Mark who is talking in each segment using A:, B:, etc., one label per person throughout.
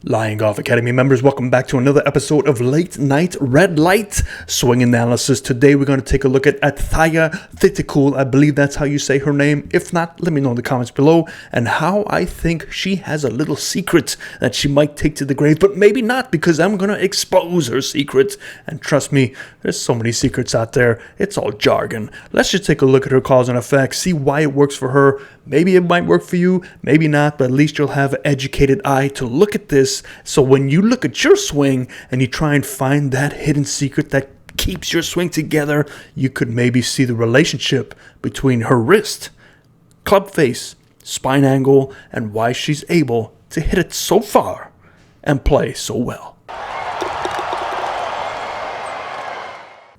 A: Lying Golf Academy members, welcome back to another episode of Late Night Red Light Swing Analysis. Today we're going to take a look at Atthaya Thitikul. I believe that's how you say her name. If not, let me know in the comments below, and how I think she has a little secret that she might take to the grave, but maybe not, because I'm going to expose her secret. And trust me, there's so many secrets out there. It's all jargon. Let's just take a look at her cause and effect, see why it works for her. Maybe it might work for you, maybe not, but at least you'll have an educated eye to look at this. So when you look at your swing and you try and find that hidden secret that keeps your swing together, you could maybe see the relationship between her wrist, club face, spine angle, and why she's able to hit it so far and play so well.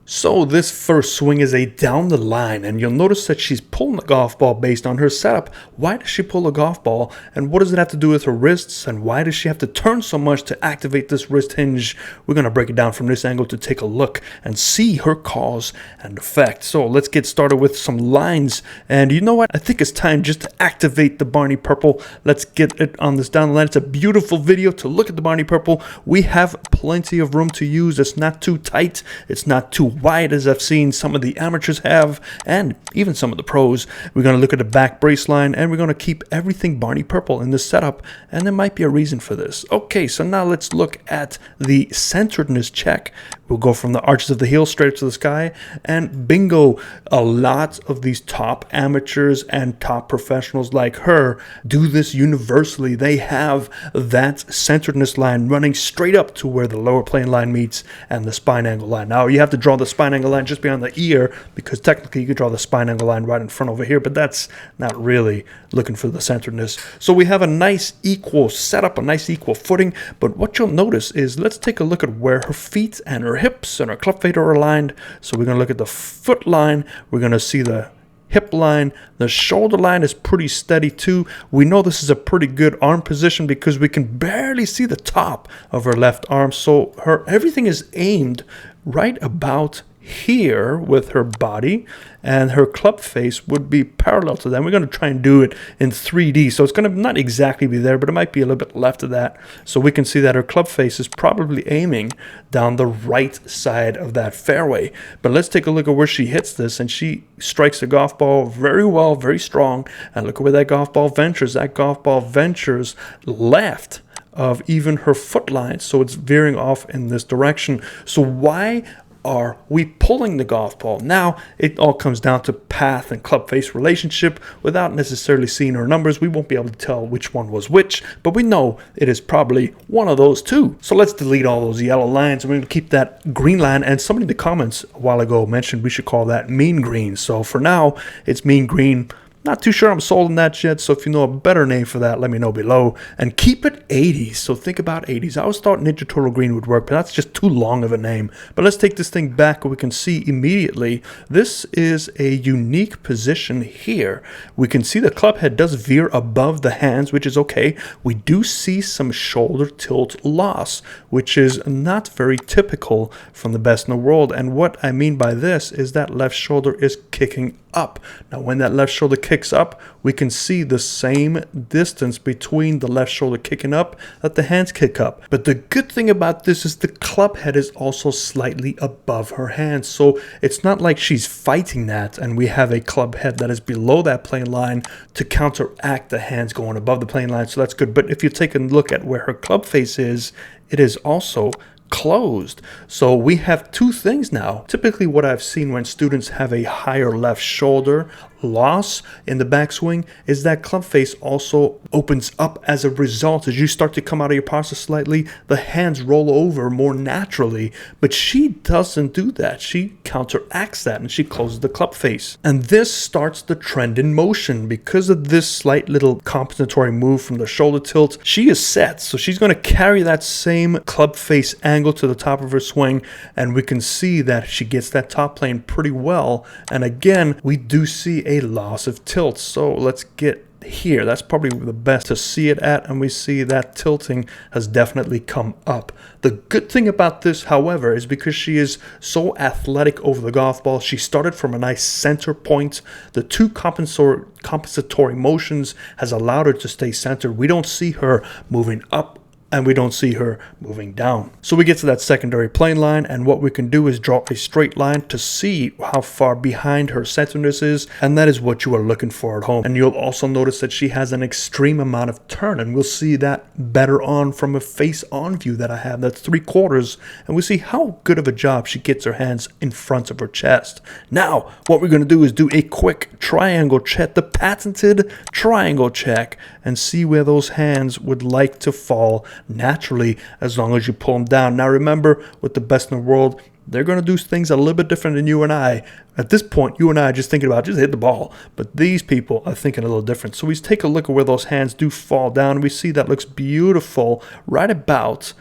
A: So this first swing is a down the line, and you'll notice that she's pulling the golf ball based on her setup. Why does she pull a golf ball, and what does it have to do with her wrists, and why does she have to turn so much to activate this wrist hinge? We're going to break it down from this angle to take a look and see her cause and effect. So let's get started with some lines, and you know what? I think it's time just to activate the Barney Purple. Let's get it on this down the line. It's a beautiful video to look at the Barney Purple. We have plenty of room to use. It's not too tight. It's not too wide as I've seen some of the amateurs have, and even some of the pros. We're going to look at the back brace line, and we're going to keep everything Barney Purple in this setup, and there might be a reason for this. Okay, so now let's look at the centeredness check. We'll go from the arches of the heel straight to the sky, and bingo, a lot of these top amateurs and top professionals like her do this universally. They have that centeredness line running straight up to where the lower plane line meets and the spine angle line. Now you have to draw the spine angle line just beyond the ear, because technically you could draw the spine angle line right in front over here, but that's not really looking for the centeredness. So we have a nice equal setup, a nice equal footing, but what you'll notice is, let's take a look at where her feet and her hips and her club fade are aligned. So we're going to look at the foot line, we're going to see the hip line, the shoulder line is pretty steady too. We know this is a pretty good arm position because we can barely see the top of her left arm, so everything is aimed right about here with her body, and her club face would be parallel to that. We're going to try and do it in 3D, so it's going to not exactly be there, but it might be a little bit left of that. So we can see that her club face is probably aiming down the right side of that fairway. But let's take a look at where she hits this, and she strikes the golf ball very well, very strong. And look at where that golf ball ventures. That golf ball ventures left of even her foot line, so it's veering off in this direction. So why are we pulling the golf ball? Now it all comes down to path and club face relationship. Without necessarily seeing her numbers, we won't be able to tell which one was which, but we know it is probably one of those two. So let's delete all those yellow lines, and we're going to keep that green line. And somebody in the comments a while ago mentioned we should call that mean green, so for now it's mean green. Not too sure I'm sold on that yet, so if you know a better name for that, let me know below. And keep it 80s, so think about 80s. I always thought Ninja Turtle Green would work, but that's just too long of a name. But let's take this thing back, and we can see immediately this is a unique position here. We can see the club head does veer above the hands, which is okay. We do see some shoulder tilt loss, which is not very typical from the best in the world. And what I mean by this is that left shoulder is kicking up. Now when that left shoulder kicks up, we can see the same distance between the left shoulder kicking up that the hands kick up. But the good thing about this is the club head is also slightly above her hands, so it's not like she's fighting that and we have a club head that is below that plane line to counteract the hands going above the plane line, so that's good. But if you take a look at where her club face is, it is also closed. So we have two things now. Typically what I've seen when students have a higher left shoulder loss in the backswing is that club face also opens up as a result. As you start to come out of your posture slightly, the hands roll over more naturally, but she doesn't do that. She counteracts that and she closes the club face. And this starts the trend in motion. Because of this slight little compensatory move from the shoulder tilt, she is set. So she's going to carry that same club face angle to the top of her swing, and we can see that she gets that top plane pretty well. And again, we do see a loss of tilt. So let's get here. That's probably the best to see it at, and we see that tilting has definitely come up. The good thing about this, however, is because she is so athletic over the golf ball, she started from a nice center point. The two compensatory motions has allowed her to stay centered. We don't see her moving up and we don't see her moving down. So we get to that secondary plane line, and what we can do is draw a straight line to see how far behind her centeredness is, and that is what you are looking for at home. And you'll also notice that she has an extreme amount of turn, and we'll see that better on from a face-on view that I have. That's 3/4, and we see how good of a job she gets her hands in front of her chest. Now, what we're going to do is do a quick triangle check, the patented triangle check, and see where those hands would like to fall naturally as long as you pull them down. Now remember, with the best in the world, they're going to do things a little bit different than you and I. At this point, you and I are just thinking about just hit the ball. But these people are thinking a little different. So we take a look at where those hands do fall down. We see that looks beautiful right about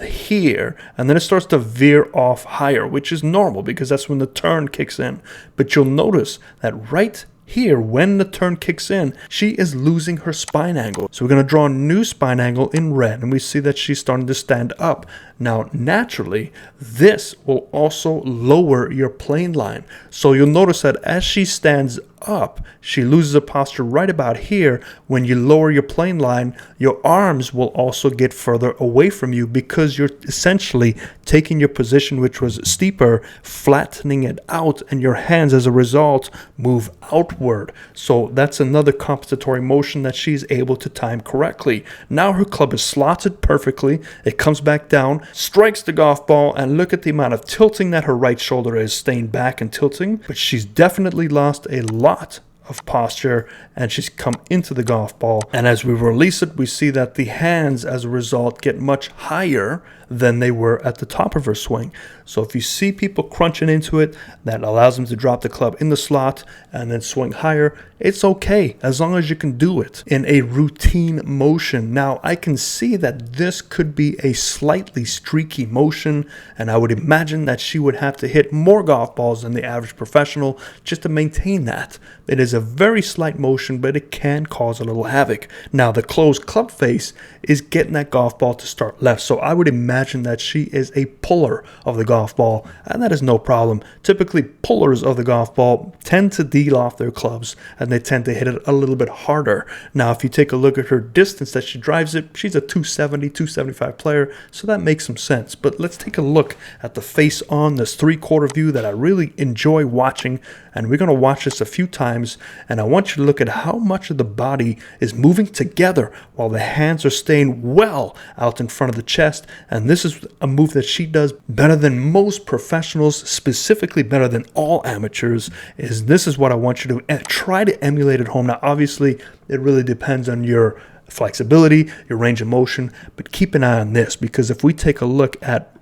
A: here, and then it starts to veer off higher, which is normal because that's when the turn kicks in. But you'll notice that right here, when the turn kicks in, she is losing her spine angle. So we're going to draw a new spine angle in red, and we see that she's starting to stand up. Now, naturally, this will also lower your plane line. So you'll notice that as she stands up, she loses a posture right about here. When you lower your plane line, your arms will also get further away from you because you're essentially taking your position, which was steeper, flattening it out, and your hands as a result move outward. So that's another compensatory motion that she's able to time correctly. Now her club is slotted perfectly. It comes back down, strikes the golf ball, and look at the amount of tilting that her right shoulder is staying back and tilting. But she's definitely lost a lot of posture, and she's come into the golf ball, and as we release it, we see that the hands as a result get much higher than they were at the top of her swing. So if you see people crunching into it, that allows them to drop the club in the slot and then swing higher. It's okay as long as you can do it in a routine motion. Now I can see that this could be a slightly streaky motion, and I would imagine that she would have to hit more golf balls than the average professional just to maintain that. It is a very slight motion, but it can cause a little havoc. Now the closed club face is getting that golf ball to start left, so I would imagine that she is a puller of the golf ball, and that is no problem. Typically, pullers of the golf ball tend to deal off their clubs, and they tend to hit it a little bit harder. Now, if you take a look at her distance that she drives it, she's a 270, 275 player, so that makes some sense. But let's take a look at the face on this 3/4 view that I really enjoy watching, and we're going to watch this a few times, and I want you to look at how much of the body is moving together while the hands are staying well out in front of the chest. And this is a move that she does better than most professionals, specifically better than all amateurs. This is what I want you to try to emulate at home. Now, obviously, it really depends on your flexibility, your range of motion, but keep an eye on this, because if we take a look at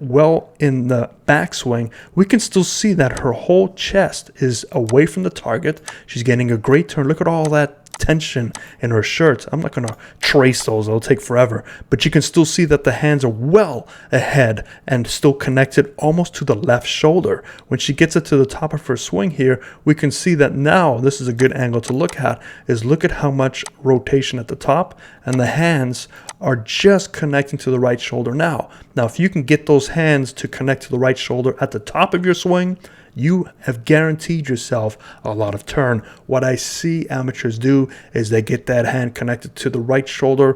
A: in the backswing, we can still see that her whole chest is away from the target. She's getting a great turn. Look at all that tension in her shirt. I'm not going to trace those, it'll take forever, but you can still see that the hands are well ahead and still connected almost to the left shoulder. When she gets it to the top of her swing here, we can see that now this is a good angle to look at, is look at how much rotation at the top, and the hands are just connecting to the right shoulder now. Now, if you can get those hands to connect to the right shoulder at the top of your swing, you have guaranteed yourself a lot of turn. What I see amateurs do is they get that hand connected to the right shoulder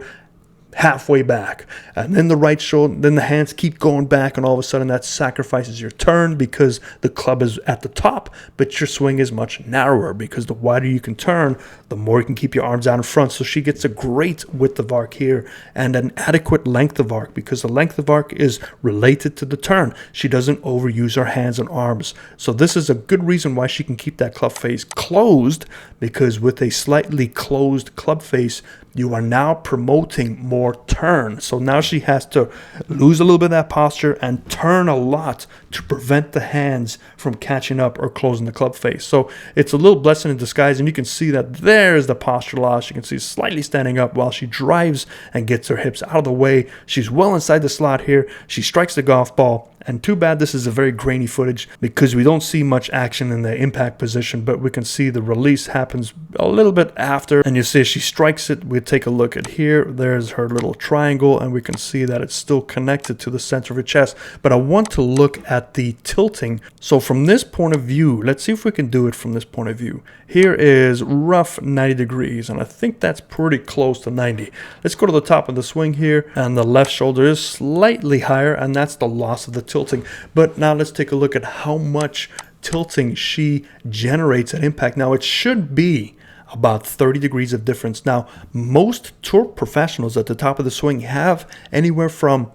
A: halfway back, and then the right shoulder, then the hands keep going back, and all of a sudden that sacrifices your turn because the club is at the top, but your swing is much narrower, because the wider you can turn, the more you can keep your arms out in front. So she gets a great width of arc here and an adequate length of arc, because the length of arc is related to the turn. She doesn't overuse her hands and arms. So this is a good reason why she can keep that club face closed, because with a slightly closed club face, you are now promoting more turn. So now she has to lose a little bit of that posture and turn a lot to prevent the hands from catching up or closing the club face. So it's a little blessing in disguise, and you can see that there's the posture loss. You can see slightly standing up while she drives and gets her hips out of the way. She's well inside the slot here. She strikes the golf ball, And too bad this is a very grainy footage because we don't see much action in the impact position, but we can see the release happens a little bit after. And you see she strikes it. We take a look at here. There's her little triangle, and we can see that it's still connected to the center of her chest. But I want to look at the tilting. So from this point of view, let's see if we can do it from this point of view. Here is rough 90 degrees, and I think that's pretty close to 90. Let's go to the top of the swing here, and the left shoulder is slightly higher, and that's the loss of the tilting. But now let's take a look at how much tilting she generates at impact. Now it should be about 30 degrees of difference. Now most tour professionals at the top of the swing have anywhere from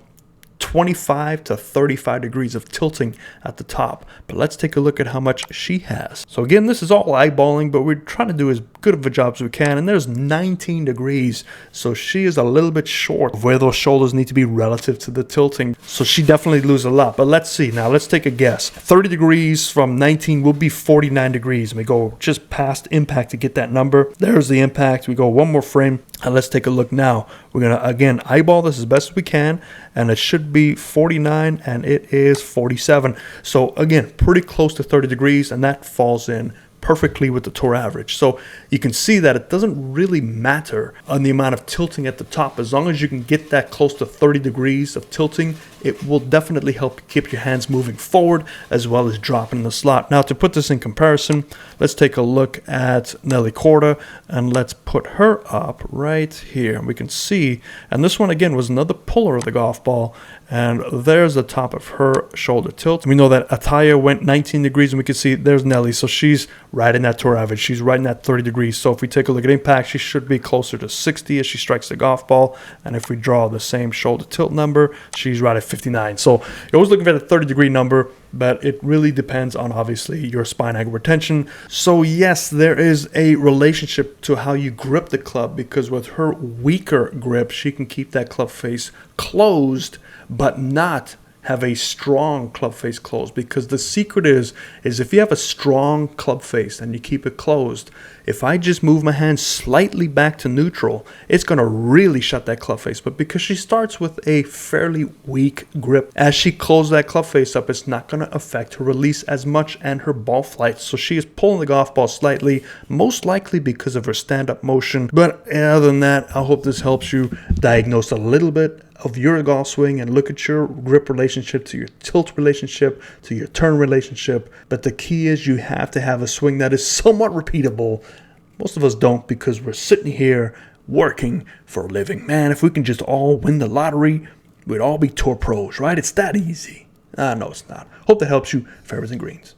A: 25 to 35 degrees of tilting at the top. But let's take a look at how much she has. So again, this is all eyeballing, but we're trying to do as good of a job as we can. And there's 19 degrees. So she is a little bit short of where those shoulders need to be relative to the tilting. So she definitely loses a lot. But let's see. Now let's take a guess. 30 degrees from 19 will be 49 degrees. And we go just past impact to get that number. There's the impact. We go one more frame. And let's take a look now. We're going to, again, eyeball this as best as we can. And it should be 49, and it is 47. So again, pretty close to 30 degrees, and that falls in perfectly with the tour average. So you can see that it doesn't really matter on the amount of tilting at the top. As long as you can get that close to 30 degrees of tilting, it will definitely help keep your hands moving forward as well as dropping the slot. Now to put this in comparison, let's take a look at Nelly Korda, and let's put her up right here. We can see, and this one again was another puller of the golf ball, and there's the top of her shoulder tilt. We know that Atthaya went 19 degrees, and we can see there's Nelly. So she's right in that tour average. She's right in that 30 degrees. So if we take a look at impact, she should be closer to 60 as she strikes the golf ball. And if we draw the same shoulder tilt number, she's right at 59. So you're always looking for the 30 degree number, but it really depends on obviously your spine angle retention. So yes, there is a relationship to how you grip the club, because with her weaker grip, she can keep that club face closed, but not have a strong club face closed. Because the secret is if you have a strong club face and you keep it closed, if I just move my hand slightly back to neutral, it's going to really shut that club face. But because she starts with a fairly weak grip, as she closes that club face up, it's not going to affect her release as much and her ball flight. So she is pulling the golf ball slightly, most likely because of her stand-up motion. But other than that, I hope this helps you diagnose a little bit of your golf swing and look at your grip relationship to your tilt relationship to your turn relationship. But the key is you have to have a swing that is somewhat repeatable. Most of us don't, because we're sitting here working for a living. Man, if we can just all win the lottery, we'd all be tour pros, right? It's that easy. No, it's not. Hope that helps you. Fairways and greens.